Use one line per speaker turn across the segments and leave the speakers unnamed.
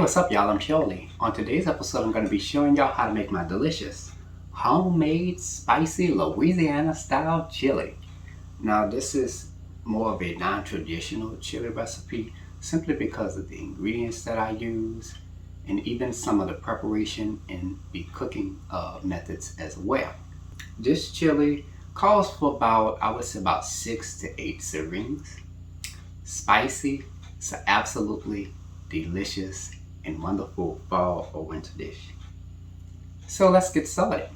what's up y'all? I'm Charlie. On today's episode, I'm going to be showing y'all how to make my delicious homemade spicy Louisiana style chili. Now this is more of a non-traditional chili recipe simply because of the ingredients that I use and even some of the preparation and the cooking methods as well. This chili calls for about, I would say about 6 to 8 servings. Spicy, so absolutely delicious and wonderful fall or winter dish. So let's get started.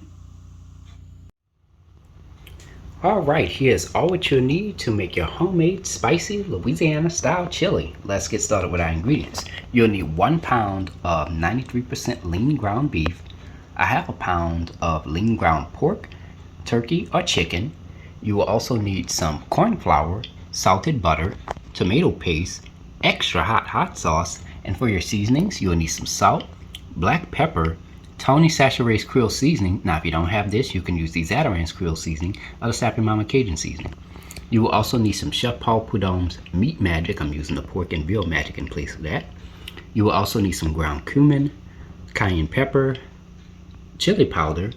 Alright, here's all what you'll need to make your homemade spicy Louisiana style chili. Let's get started with our ingredients. You'll need 1 pound of 93% lean ground beef, a half a pound of lean ground pork, turkey or chicken. You will also need some corn flour, salted butter, tomato paste, extra hot sauce, and for your seasonings, you'll need some salt, black pepper, Tony Chachere's Creole seasoning. Now, if you don't have this, you can use the Zatarain's Creole seasoning or the Sappy Mama Cajun seasoning. You will also need some Chef Paul Prudhomme's Meat Magic. I'm using the pork and veal magic in place of that. You will also need some ground cumin, cayenne pepper, chili powder,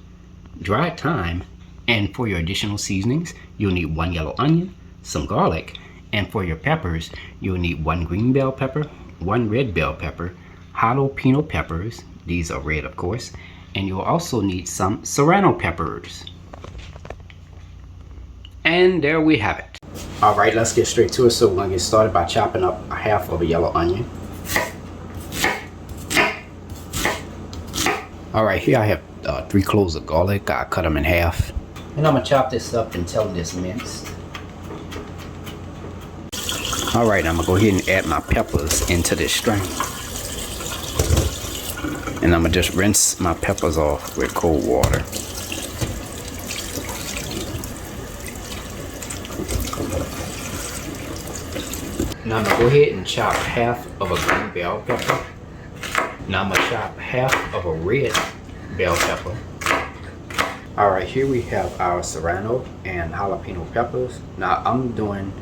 dried thyme, and for your additional seasonings, you'll need 1 yellow onion, some garlic, and for your peppers, you'll need 1 green bell pepper, 1 red bell pepper, jalapeno peppers, these are red of course, and you'll also need some Serrano peppers. And there we have it. Alright, let's get straight to it. So we're going to get started by chopping up a half of a yellow onion. Alright, here I have 3 cloves of garlic. I cut them in half. And I'm going to chop this up until it's minced. Alright, I'm going to go ahead and add my peppers into this strainer. And I'm going to just rinse my peppers off with cold water. Now I'm going to go ahead and chop half of a green bell pepper. Now I'm going to chop half of a red bell pepper. Alright, here we have our Serrano and jalapeno peppers. Now I'm doing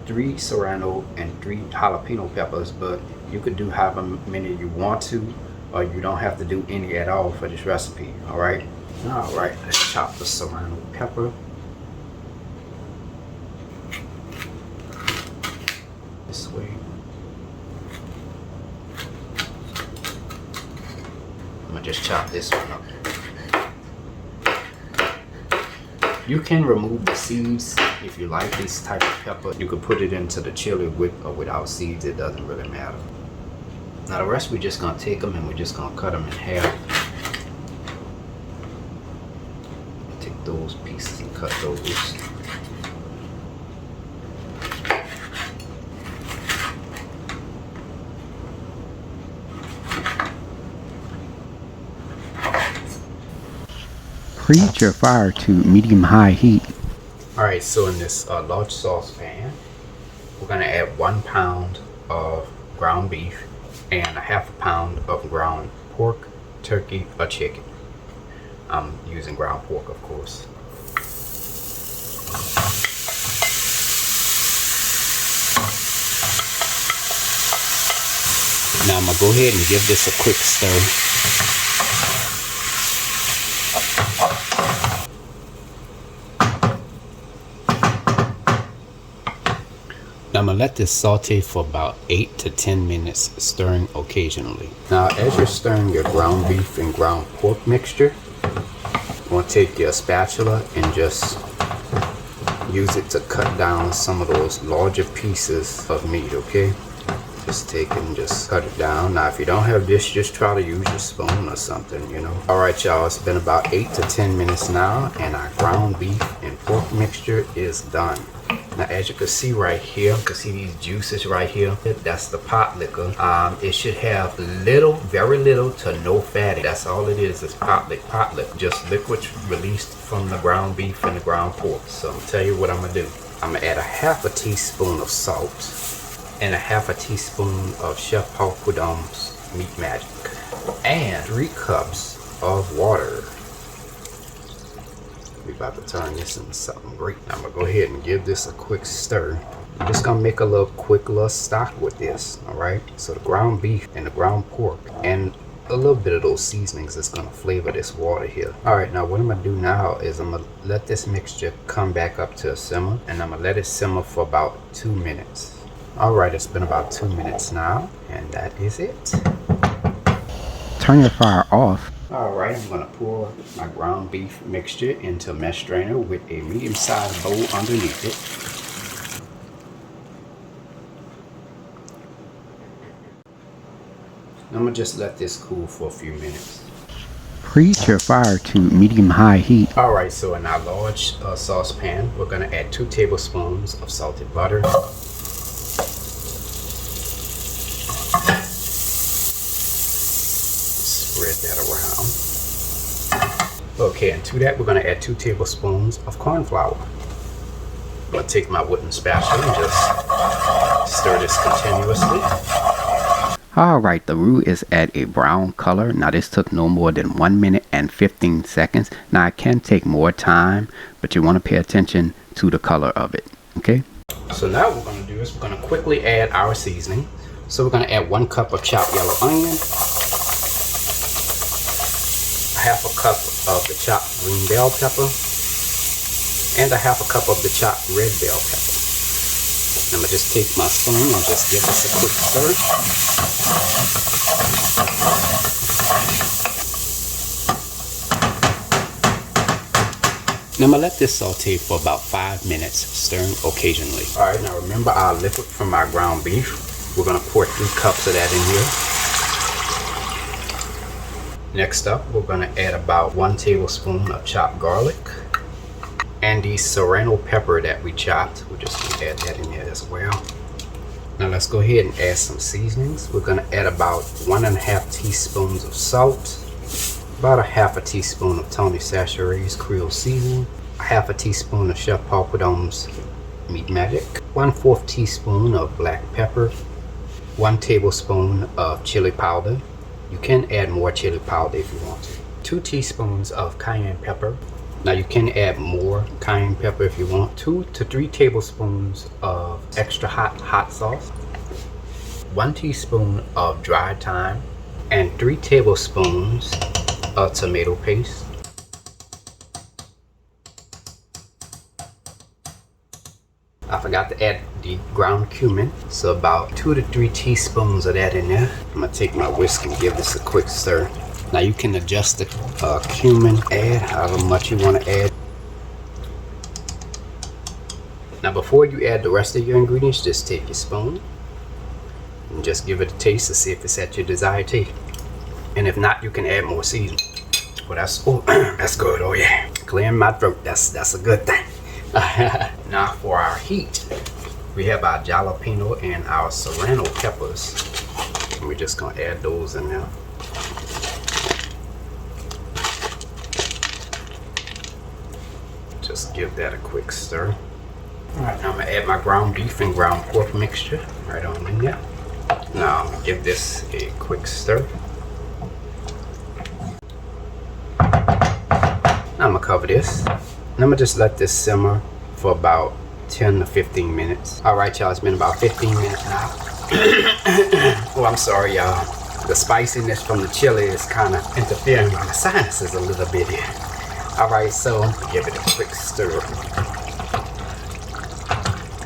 3 Serrano and 3 jalapeno peppers, but you could do however many you want to, or you don't have to do any at all for this recipe. Alright, let's chop the Serrano pepper. This way. I'm gonna just chop this one up. You can remove the seeds if you like this type of pepper. You could put it into the chili with or without seeds, it doesn't really matter. Now the rest, we're just going to take them and we're just going to cut them in half. Take those pieces and cut those. Preheat your fire to medium-high heat. Alright, so in this large saucepan, we're going to add 1 pound of ground beef and a half a pound of ground pork, turkey, or chicken. I'm using ground pork, of course. Now I'm going to go ahead and give this a quick stir. Now I'm going to let this saute for about 8 to 10 minutes, stirring occasionally. Now as you're stirring your ground beef and ground pork mixture, you want to take your spatula and just use it to cut down some of those larger pieces of meat, okay? Just take it and just cut it down. Now if you don't have this, just try to use your spoon or something, you know. Alright y'all, it's been about 8 to 10 minutes now and our ground beef and pork mixture is done. Now as you can see right here, you can see these juices right here. That's the pot liquor. It should have little, very little to no fat. That's all it is pot liquor. Just liquid released from the ground beef and the ground pork. So I'm gonna tell you what I'm gonna do. I'm gonna add a half a teaspoon of salt and a half a teaspoon of Chef Paul Prudhomme's Meat Magic and 3 cups of water. We're about to turn this into something great. I'm gonna go ahead and give this a quick stir. I'm just gonna make a little quick little stock with this. All right, so the ground beef and the ground pork and a little bit of those seasonings is gonna flavor this water here. All right, now what I'm gonna do now is I'm gonna let this mixture come back up to a simmer, and I'm gonna let it simmer for about 2 minutes. All right, it's been about 2 minutes now, and that is it.
Turn your fire off.
All right, I'm gonna pour my ground beef mixture into a mesh strainer with a medium-sized bowl underneath it. I'm gonna just let this cool for a few minutes.
Preheat your fire to medium-high heat.
All right, so in our large saucepan, we're gonna add 2 tablespoons of salted butter. Spread that around. Okay, and to that, we're gonna add 2 tablespoons of corn flour. I'm gonna take my wooden spatula and just stir this continuously.
Alright, the roux is at a brown color. Now this took no more than 1 minute and 15 seconds. Now it can take more time, but you want to pay attention to the color of it. Okay?
So now what we're going to do is we're going to quickly add our seasoning. So we're going to add 1 cup of chopped yellow onion, 1/2 cup of the chopped green bell pepper, and 1/2 cup of the chopped red bell pepper. I'm going to just take my spoon and just give this a quick stir. Now I'm going to let this saute for about 5 minutes, stirring occasionally. Alright, now remember our liquid from our ground beef. We're going to pour 3 cups of that in here. Next up, we're going to add about 1 tablespoon of chopped garlic. And the serrano pepper that we chopped, we're just going to add that in there as well. Now let's go ahead and add some seasonings. We're going to add about 1½ teaspoons of salt, about 1/2 teaspoon of Tony Chachere's Creole seasoning, 1/2 teaspoon of Chef Paul Prud'homme's Meat Magic, 1/4 teaspoon of black pepper, 1 tablespoon of chili powder. You can add more chili powder if you want to. 2 teaspoons of cayenne pepper. Now you can add more cayenne pepper if you want. 2 to 3 tablespoons of extra hot sauce, 1 teaspoon of dried thyme, and 3 tablespoons of tomato paste. I forgot to add the ground cumin, so about 2 to 3 teaspoons of that in there. I'm gonna take my whisk and give this a quick stir. Now you can adjust the cumin, add however much you want to add. Now before you add the rest of your ingredients, just take your spoon and just give it a taste to see if it's at your desired taste. And if not, you can add more seasoning. Well, that's good. Oh yeah, clearing my throat. That's a good thing. Now for our heat, we have our jalapeno and our serrano peppers. And we're just gonna add those in there. Just give that a quick stir. Alright, now I'm gonna add my ground beef and ground pork mixture right on in there. Now I'm gonna give this a quick stir. Now I'm gonna cover this. And I'm gonna just let this simmer for about 10 to 15 minutes. Alright y'all, it's been about 15 minutes now. Oh, I'm sorry y'all. The spiciness from the chili is kind of interfering with my sinuses a little bit here. Alright, so give it a quick stir.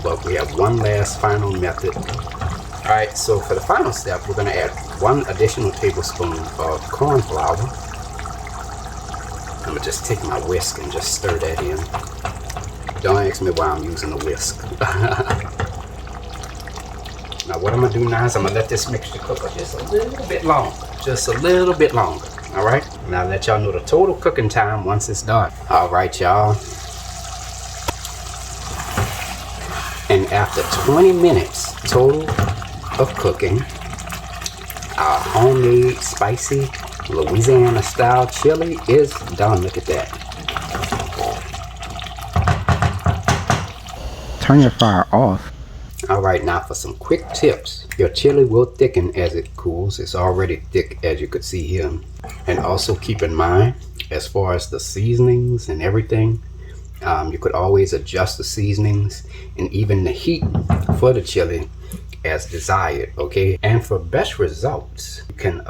But we have one last final method. Alright, so for the final step, we're going to add 1 additional tablespoon of corn flour. I'm going to just take my whisk and just stir that in. Don't ask me why I'm using a whisk. Now what I'm going to do now is I'm going to let this mixture cook for just a little bit longer. Just a little bit longer. Alright, now I'll let y'all know the total cooking time once it's done. Alright y'all. And after 20 minutes total of cooking, our homemade spicy Louisiana style chili is done. Look at that.
Turn your fire off.
Alright, now for some quick tips. Your chili will thicken as it cools. It's already thick as you could see here. And also keep in mind, as far as the seasonings and everything, You could always adjust the seasonings and even the heat for the chili as desired, okay? And for best results, you can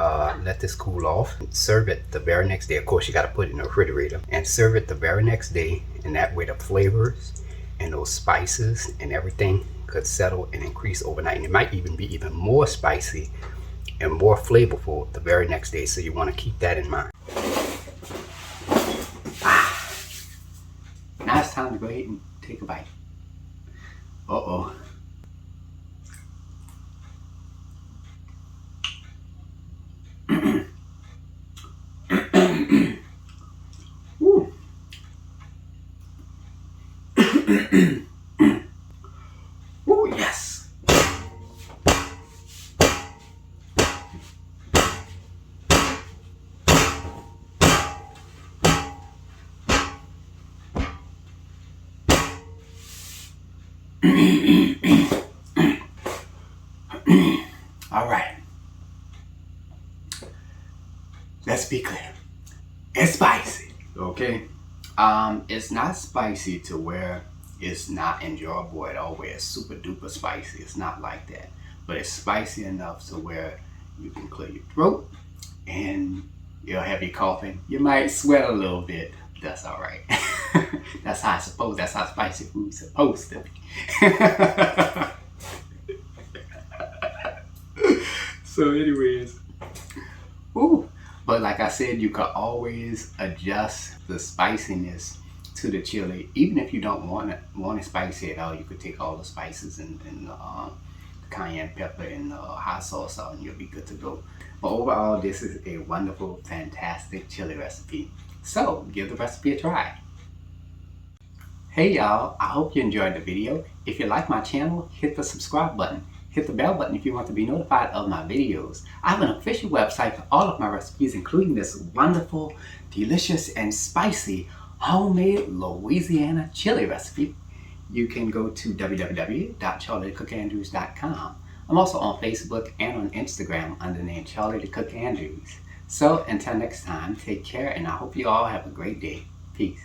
let this cool off and serve it the very next day. Of course, you got to put it in the refrigerator and serve it the very next day, and that way the flavors and those spices and everything could settle and increase overnight, and it might even be even more spicy and more flavorful the very next day. So you want to keep that in mind. Now it's time to go ahead and take a bite. Uh-oh. Ooh. Ooh, yes. All right. Let's be clear. It's spicy, okay? It's not spicy to where it's not enjoyable at all, where it's super duper spicy. It's not like that. But it's spicy enough to where you can clear your throat and you'll have you coughing. You might sweat a little bit. That's all right. That's how spicy food's supposed to be. So anyways, ooh. But like I said, you could always adjust the spiciness to the chili. Even if you don't want it spicy at all, you could take all the spices and cayenne pepper and hot sauce out and you'll be good to go. But overall, this is a wonderful, fantastic chili recipe. So give the recipe a try. Hey y'all, I hope you enjoyed the video. If you like my channel, hit the subscribe button. Hit the bell button if you want to be notified of my videos. I have an official website for all of my recipes, including this wonderful, delicious, and spicy homemade Louisiana chili recipe. You can go to www.charliethecookandrews.com. I'm also on Facebook and on Instagram under the name Charlie the Cook Andrews. So until next time, take care, and I hope you all have a great day. Peace.